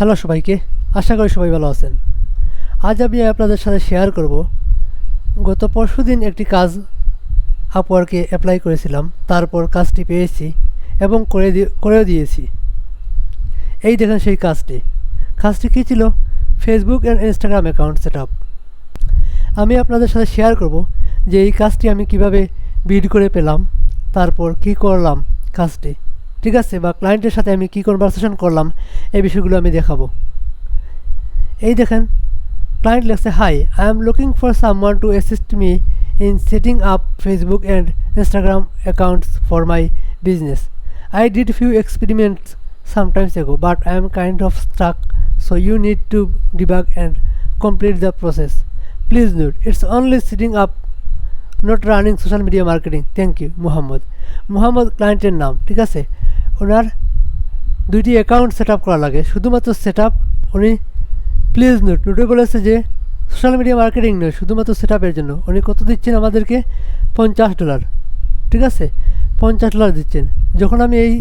Hello সবাইকে, আশা করি সবাই ভালো আছেন। আজ আমি আপনাদের সাথে শেয়ার করব গত পরশুদিন একটি কাজ আপওয়ার্কে অ্যাপ্লাই করেছিলাম, তারপর কাজটি পেয়েছি এবং করেও দিয়েছি। এই দেখেন সেই কাজটি কী ছিল? Facebook and Instagram account set up. আমি আপনাদের সাথে শেয়ার করব যে এই কাজটি আমি কিভাবে বিড করে পেলাম, তারপর কি করলাম কাজটি, ঠিক আছে, বা ক্লায়েন্টের সাথে আমি কী কনভারসেশন করলাম, এই বিষয়গুলো আমি দেখাবো। এই দেখেন, ক্লায়েন্ট লিখছে, hi, I am looking for someone to assist me in setting up Facebook and Instagram accounts for my business. I did few experiments sometimes ago, but I am kind of stuck, so you need to debug and complete the process. Please note, it's only setting up, not running social media marketing. Thank you, Muhammad ক্লায়েন্টের নাম, ঠিক আছে। ওনার দুইটি account set up করা লাগে, শুধুমাত্র set up. উনি please নোটে বলেছে যে সোশ্যাল মিডিয়া মার্কেটিং নয়, শুধুমাত্র সেট আপের জন্য। উনি কত দিচ্ছেন আমাদেরকে? $50, ঠিক আছে, $50 দিচ্ছেন। যখন আমি এই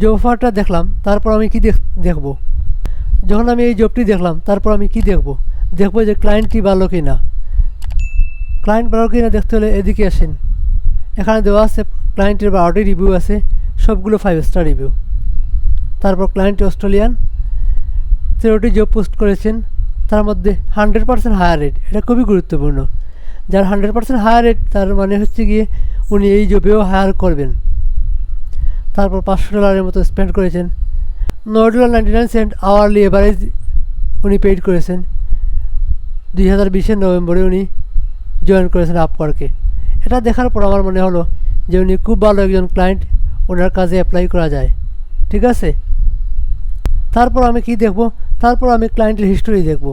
জব অফারটা দেখলাম, তারপর আমি কি দেখব? যখন আমি এই জবটি দেখলাম, তারপর আমি কি দেখব যে ক্লায়েন্ট কি ভালো কি না। ক্লায়েন্ট ভালো কি না দেখতে হলে এদিকে আসেন। এখানে দেওয়া আছে ক্লায়েন্টের 12টি রিভিউ আছে, সবগুলো 5 স্টার রিভিউ। তারপর ক্লায়েন্ট অস্ট্রেলিয়ান, 13টি জব পোস্ট করেছেন, তার মধ্যে 100% হায়ার রেট। এটা খুবই গুরুত্বপূর্ণ। যার 100% হায়ার রেট, তার মানে হচ্ছে গিয়ে উনি এই জবেও হায়ার করবেন। তারপর $500 মতো স্পেন্ড করেছেন। $9.99 আওয়ারলি এভারেজ উনি পেইড করেছেন। 2020 নভেম্বরে উনি জয়েন করেছেন আপওয়ার্কে। এটা দেখার পর আমার মনে হলো যে উনি খুব ভালো একজন ক্লায়েন্ট, ওনার কাজে অ্যাপ্লাই করা যায়, ঠিক আছে। তারপর আমি কি দেখব? তারপর আমি ক্লায়েন্টের হিস্টোরি দেখব।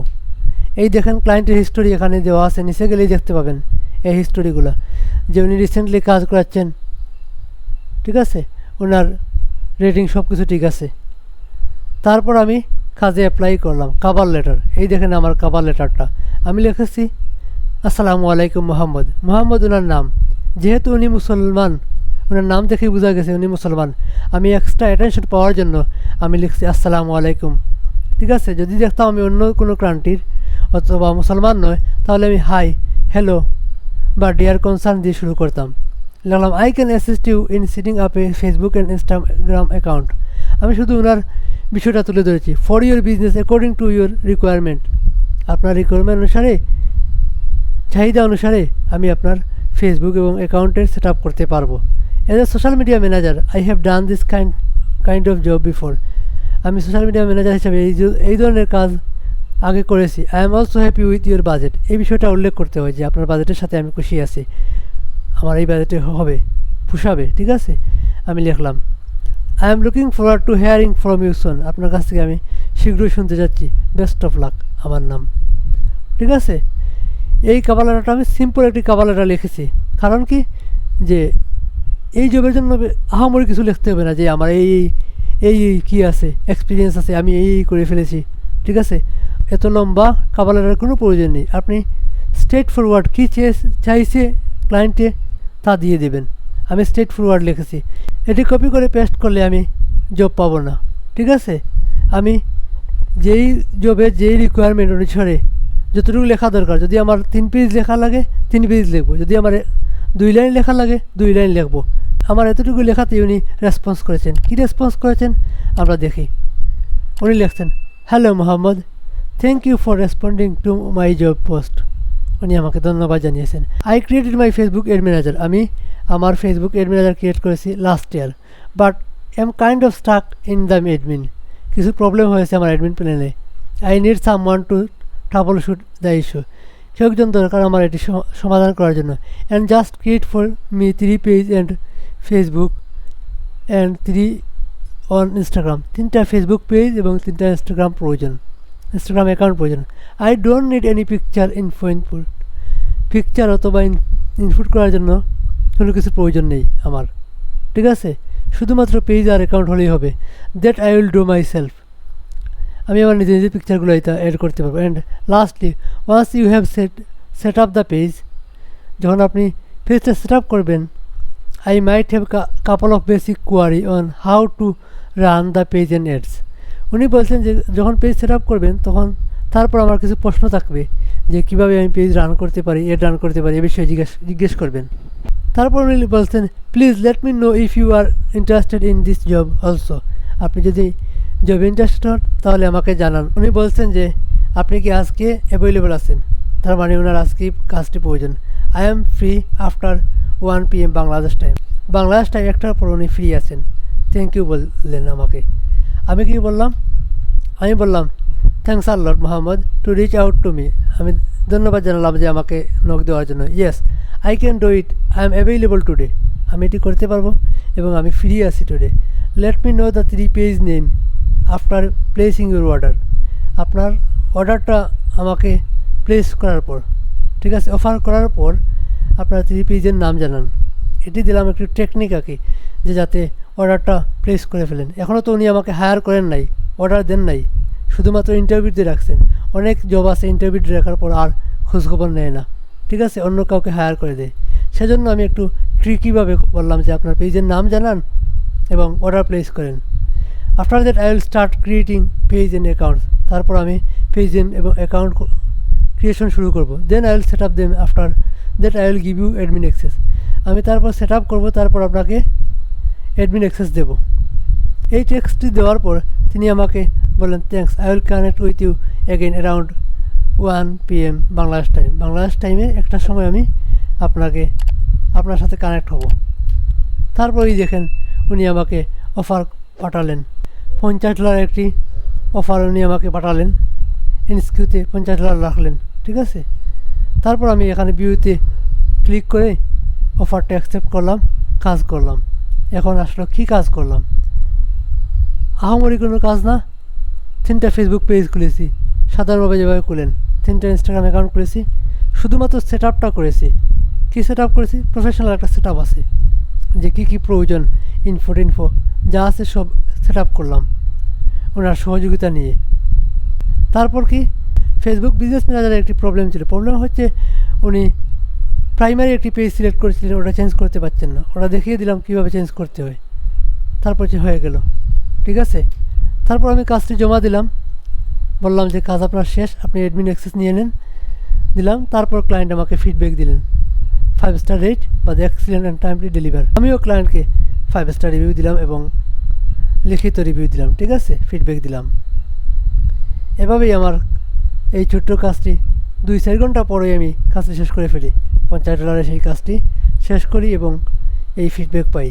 এই দেখেন ক্লায়েন্টের হিস্টোরি এখানে দেওয়া আছে, নিচে গেলেই দেখতে পাবেন এই হিস্টোরিগুলো, যে উনি রিসেন্টলি কাজ করাচ্ছেন, ঠিক আছে, ওনার রেটিং সব কিছু ঠিক আছে। তারপর আমি কাজে অ্যাপ্লাই করলাম। কভার লেটার, এই দেখেন আমার কভার লেটারটা। আমি লিখেছি, আসসালামু আলাইকুম মোহাম্মদ ওনার নাম। যেহেতু উনি মুসলমান, ওনার নাম দেখেই বোঝা গেছে উনি মুসলমান। আমি এক্সট্রা অ্যাটেনশন পাওয়ার জন্য আমি লিখছি আসসালামু আলাইকুম, ঠিক আছে। যদি দেখতাম আমি অন্য কোনো কান্ট্রির অথবা মুসলমান নয়, তাহলে আমি হাই, হ্যালো বা ডিয়ার কনসার্ন দিয়ে শুরু করতাম। লিখলাম, I can assist you in setting up a Facebook and Instagram account. আমি শুধু ওনার বিষয়টা তুলে ধরেছি। For your business according to your requirement, আপনার রিকোয়ারমেন্ট অনুসারে, চাহিদা অনুসারে আমি আপনার ফেসবুক এবং অ্যাকাউন্টের সেট আপ করতে পারবো। As a social media manager I have done this kind of job before. আমি সোশ্যাল মিডিয়া ম্যানেজার হিসাবে এই ধরনের কাজ আগে করেছি। I am also happy with your budget. এই বিষয়টা উল্লেখ করতে হয় যে আপনার বাজেটের সাথে আমি খুশি আছি, আমার এই বাজেটে হবে, পোষাবে, ঠিক আছে। আমি লিখলাম, I am looking forward to hearing from you soon. আপনার কাছ থেকে আমি শীঘ্রই শুনতে যাচ্ছি। বেস্ট অফ লাক, আমার নাম, ঠিক আছে। এই কভার লেটারটা আমি সিম্পল একটি কভার লেটার লিখেছি। কারণ কি, যে এই জবের জন্য আহামরি কিছু লিখতে হবে না যে আমার এই কী আছে, এক্সপিরিয়েন্স আছে, আমি এই করে ফেলেছি, ঠিক আছে। এত লম্বা কভার লেটারের কোনো প্রয়োজন নেই। আপনি স্ট্রেট ফরওয়ার্ড কী চাইছে ক্লায়েন্টে তা দিয়ে দেবেন। আমি স্ট্রেট ফরওয়ার্ড লিখেছি। এটি কপি করে পেস্ট করলে আমি জব পাবো না, ঠিক আছে। আমি যেই জবের যেই রিকোয়ারমেন্ট অনুসারে যতটুকু লেখা দরকার, যদি আমার 3 পেজ লেখা লাগে 3 পেজ লিখবো, যদি আমার 2 লাইন লেখা লাগে 2 লাইন লিখবো। আমার এতটুকু লেখাতেই উনি রেসপন্স করেছেন। কী রেসপন্স করেছেন আমরা দেখি। উনি লিখছেন, hello Mohammad, thank you for responding to my job post. উনি আমাকে ধন্যবাদ জানিয়েছেন। I created my Facebook ad manager. আমি আমার ফেসবুক এড ম্যানেজার ক্রিয়েট করেছি last year, but am kind of stuck in the admin. কিছু প্রবলেম হয়েছে আমার অ্যাডমিন প্ল্যানে। I need someone to troubleshoot the issue. কেউ একজন দরকার আমার এটি সমাধান করার জন্য। And just create for me 3 page and Facebook and 3 on Instagram. 3টা ফেসবুক পেজ এবং 3টা ইনস্টাগ্রাম অ্যাকাউন্ট প্রয়োজন। I don't need any picture input. Picture অথবা ইনপুট করার জন্য কোনো কিছু প্রয়োজন নেই আমার, ঠিক আছে। শুধুমাত্র পেজ আর অ্যাকাউন্ট হলেই হবে। That I will do myself. আমি আমার নিজের পিকচারগুলো এটা অ্যাড করতে পারবো। And lastly, once you have set up the page, যখন আপনি পেজটা সেট আপ করবেন, I might have couple of basic query on how to run the page and ads. উনি বলছেন যে যখন পেজ সেট আপ করবেন তখন তারপর আমার কিছু প্রশ্ন থাকবে যে কীভাবে আমি পেজ রান করতে পারি, এড রান করতে পারি, এ বিষয়ে জিজ্ঞেস করবেন। তারপর উনি বলছেন please let me know if you are interested in this job also. আপনি যদি জবে ইন্টারেস্টেড হন তাহলে আমাকে জানান। উনি বলছেন যে আপনি কি আজকে অ্যাভেলেবল আছেন, তার মানে ওনার আজকে কাজটি প্রয়োজন। I am free after 1 PM Bangladesh time. Bangladesh time 1টার পর উনি ফ্রি আছেন। থ্যাংক ইউ বললেন আমাকে। আমি কি বললাম? আমি বললাম thanks a lot Mohammad to reach out to me. আমি ধন্যবাদ জানালাম যে আমাকে নক দেওয়ার জন্য। Yes I can do it, I am available today. আমি এটি করতে পারবো এবং আমি ফ্রি আছি today. Late me know the 3 page name after placing your order. আপনার অর্ডারটা আমাকে প্লেস করার পর, ঠিক আছে, অফার করার পর আপনার 3 পেজের নাম জানান। এটি দিলাম একটু টেকনিক আর কি, যে যাতে অর্ডারটা প্লেস করে ফেলেন। এখনও তো উনি আমাকে হায়ার করেন নাই, অর্ডার দেন নাই, শুধুমাত্র ইন্টারভিউ দিয়ে রাখছেন। অনেক জব আছে ইন্টারভিউ দিয়ে রাখার পর আর খোঁজখবর নেয় না, ঠিক আছে, অন্য কাউকে হায়ার করে দেয়। সেজন্য আমি একটু ট্রিকিভাবে বললাম যে আপনার পেজের নাম জানান এবং অর্ডার প্লেস করেন। After that I will start creating page and accounts. তারপর আমি পেজ এবং অ্যাকাউন্ট ক্রিয়েশন শুরু করব। Then I will set up them, after that I will give you admin access. আমি তারপর সেট আপ করবো, তারপর আপনাকে অ্যাডমিন অ্যাক্সেস দেব। এই টেক্সটটি দেওয়ার পর তিনি আমাকে বললেন thanks, I will connect with you again around 1 PM Bangladesh time. Bangladesh টাইমে 1টার সময় আমি আপনার সাথে কানেক্ট হব। তারপরেই দেখেন উনি আমাকে অফার পাঠালেন। $50 একটি অফার উনি আমাকে পাঠালেন। ইনস্কিউতে $50 রাখলেন, ঠিক আছে। তারপর আমি এখানে ভিউতে ক্লিক করে অফারটা অ্যাকসেপ্ট করলাম, কাজ করলাম। এখন আসলে কী কাজ করলাম? আহামরি কোনো কাজ না। 3টা ফেসবুক পেজ খুলেছি, সাধারণভাবে যেভাবে খুলেন। 3টা ইনস্টাগ্রাম অ্যাকাউন্ট খুলেছি, শুধুমাত্র সেট আপটা করেছি। কী সেট আপ করেছি? প্রফেশনাল একটা সেট আপ আছে, যে কী প্রয়োজন, ইনফো যা আছে সব সেট আপ করলাম ওনার সহযোগিতা নিয়ে। তারপর কি, ফেসবুক বিজনেস ম্যানেজারের একটি প্রবলেম ছিল। প্রবলেম হচ্ছে উনি প্রাইমারি একটি পেজ সিলেক্ট করেছিলেন, ওটা চেঞ্জ করতে পারছেন না। ওটা দেখিয়ে দিলাম কীভাবে চেঞ্জ করতে হয়, তারপর হয়ে গেল, ঠিক আছে। তারপর আমি কাজটি জমা দিলাম, বললাম যে কাজ আপনার শেষ, আপনি অ্যাডমিন অ্যাক্সেস নিয়ে নেন, দিলাম। তারপর ক্লায়েন্ট আমাকে ফিডব্যাক দিলেন 5 স্টার রেট বা এক্সিলেন্ট অ্যান্ড টাইমলি ডেলিভার। আমিও ক্লায়েন্টকে 5 স্টার রিভিউ দিলাম এবং লিখিত রিভিউ দিলাম, ঠিক আছে, ফিডব্যাক দিলাম। এভাবেই আমার এই ছোট্ট কাজটি 2-4 ঘন্টা পরে আমি কাজটি শেষ করে ফেলি। $50 সেই কাজটি শেষ করি এবং এই ফিডব্যাক পাই।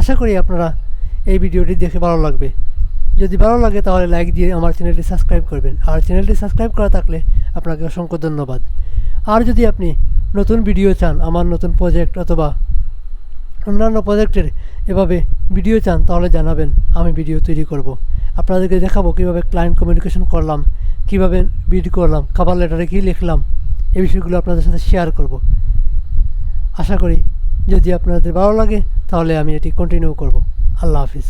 আশা করি আপনারা এই ভিডিওটি দেখে ভালো লাগবে। যদি ভালো লাগে তাহলে লাইক দিয়ে আমার চ্যানেলটি সাবস্ক্রাইব করবেন। আর চ্যানেলটি সাবস্ক্রাইব করা থাকলে আপনাকে অসংখ্য ধন্যবাদ। আর যদি আপনি নতুন ভিডিও চান, আমার নতুন প্রজেক্ট অথবা অন্যান্য প্রজেক্টের এভাবে ভিডিও চান, তাহলে জানাবেন, আমি ভিডিও তৈরি করব। আপনাদেরকে দেখাবো কীভাবে ক্লায়েন্ট কমিউনিকেশন করলাম, কীভাবে বিড করলাম, কভার লেটারে কী লিখলাম, এই বিষয়গুলো আপনাদের সাথে শেয়ার করব। আশা করি যদি আপনাদের ভালো লাগে তাহলে আমি এটি কন্টিনিউ করব। আল্লাহ হাফিজ।